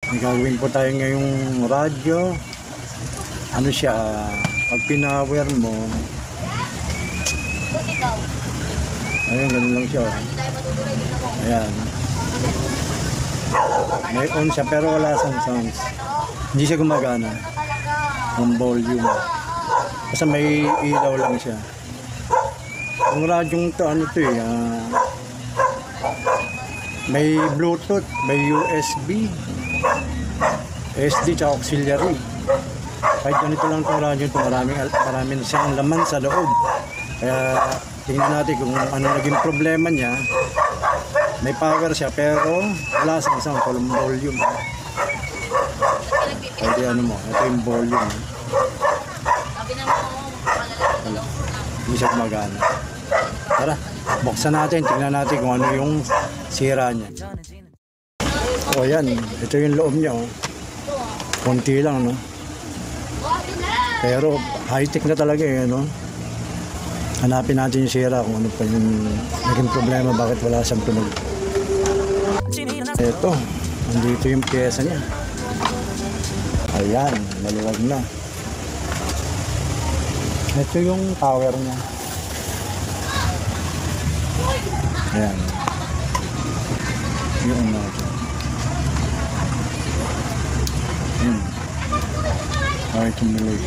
May gagawin po tayo ngayong radyo. Ano siya, pag pinawer mo, ayun, ganun lang siya. Ayan. May on siya pero wala siyang sounds. Hindi siya gumagana. Ang volume. Kasi may ilaw lang siya. Ang radyong to, ano to may Bluetooth, may USB, SD, tsaka auxiliary. Kahit ganito lang itong radyo ito, maraming siyang laman sa loob. Kaya tingnan natin kung ano naging problema niya. May power siya pero wala sa isang column volume. Pwede ano mo, ito yung volume. Wala. Hindi siya gumagana. Tara, buksan natin, tingnan natin kung ano yung sira niya. O yan, ito yung loob niya. Konti lang, no? Pero high-tech na talaga no? Hanapin natin yung sira kung ano pa yung naging problema, bakit wala siyang tunog. Ito, nandito yung pyesa niya. Ayan, maluwag na. Ito yung power niya. Ayan. Yung natin. Okay, tumuloy.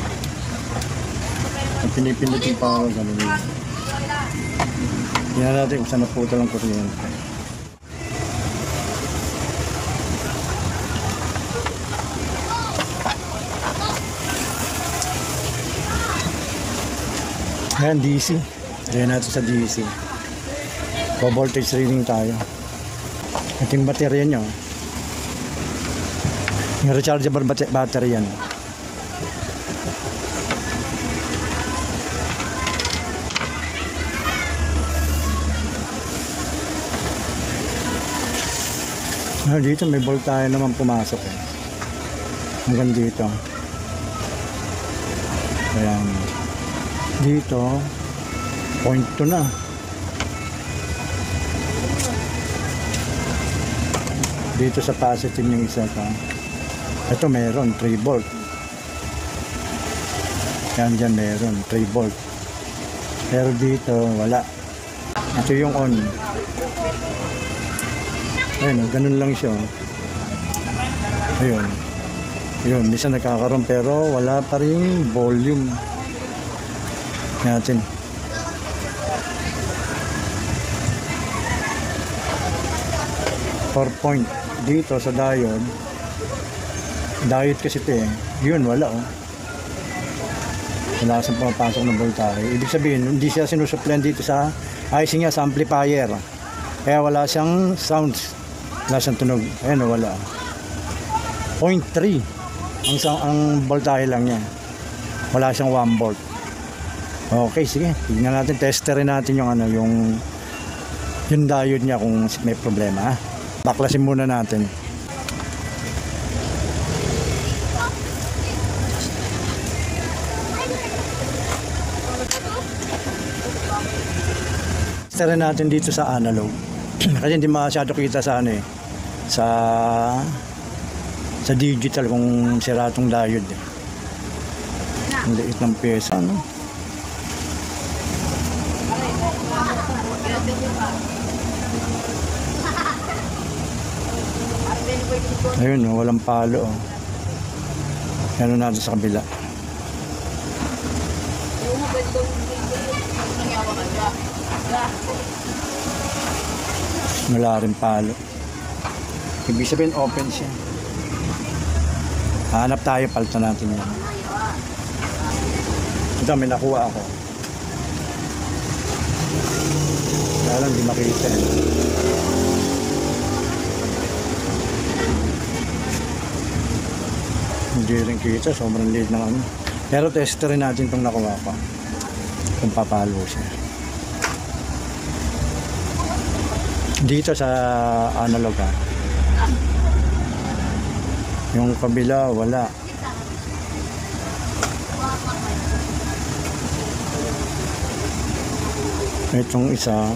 Ang pinipindot yung power, gano'n yun. Tingnan natin kung saan naputo lang kuryente. Ayan, DC. Ayan natin sa DC. Low voltage reading tayo. Ito yung baterya nyo. Yung rechargeable battery yan. Dito may voltahe naman pumasok hanggang dito. Ayan. Dito 0.2 na. Dito sa positive yung isa ka. Ito meron 3 volt. Yan dyan meron 3 volt. Pero dito wala. Ito yung on. Ayun, ganun lang siya. Ayun. Ayun, minsan nakakaroon pero wala pa rin volume. Natin. Point dito sa diode. Diode kasi ito Yun, wala Wala siyang pumapasok ng voltahe. Ibig sabihin, hindi siya sinusupply dito sa IC niya sa amplifier. Kaya wala siyang sounds. Wala siyang tunog. Ayan, wala. 0.3 ang voltahe lang niya. Wala siyang 1 volt. Okay, sige. Tignan natin, testerin natin yung yung diode niya kung may problema. Baklasin muna natin. Testerin natin dito sa analog. Kasi hindi masyado kita sa sa digital kung sira tong diode Ang liit ng pyesa Ayun walang palo Ano natin sa kabila. Wala rin palo. Ibig sabihin open siya. Hanap tayo, palto natin yan. Ito, may nakuha ako. Kaya lang, di makita Hindi rin kita, sobrang liit ng Pero testerin natin itong nakuha ko. Kung papalo siya. Dito sa analog Yung kabila wala. Itong isa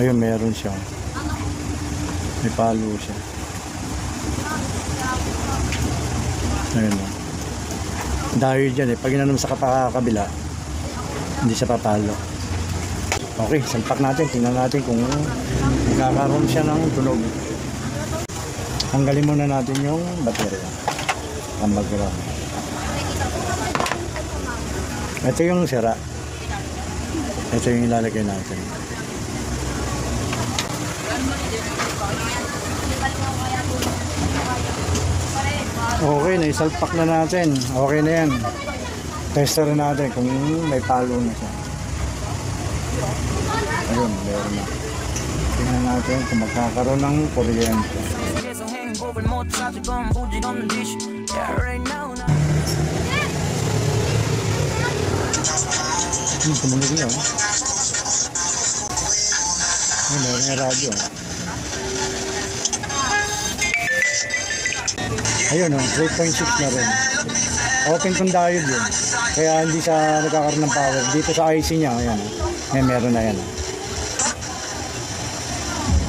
Ayun, meron siya. May palo siya. Ayun o. Dahil dyan eh, pag inanom sa kabila, hindi siya papalo. Okay, salpak natin. Tingnan natin kung magkakaroon siya ng tunog. Tanggalin muna natin yung baterya. Ang background. Ito yung sira. Ito yung ilalagay natin. Okay, naisalpak na natin. Okay na yan. Tester natin kung may palo na siya. Ayun, meron na. Tingnan natin kung magkakaroon ng kuryente. Tumunog niya, oh. Ay, meron yung radyo. Ayun, oh, 3.6 na rin. Open kong diode yun. Kaya hindi siya nagkakaroon ng power. Dito sa IC niya, ayan. Meron na yan.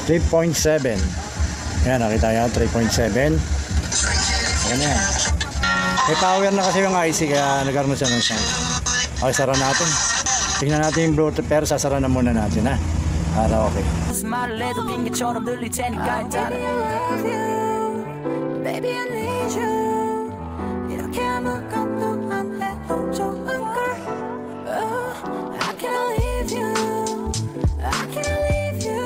3.7. Ayan, nakita yan, 3.7. Ayan na yan. May power na kasi yung IC, kaya nagkaroon siya ng sound. Okay, sara natin. Tingnan natin yung Bluetooth, pero sasara na muna natin, ha? Para okay. Baby, I need you. 이렇게 아무것도 안 해도 좋은 걸. I can't leave you. I can't leave you.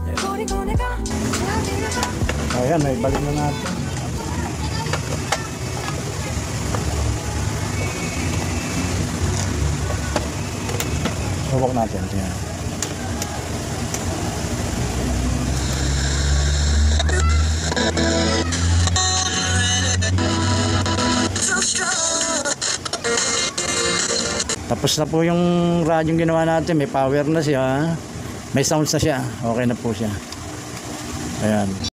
널 버리고 내가 어디를 가. Ayan, naibalik na natin. Subok natin. Tingnan. Tapos na po yung radyong ginawa natin. May power na siya. May sounds na siya. Okay na po siya. Ayan.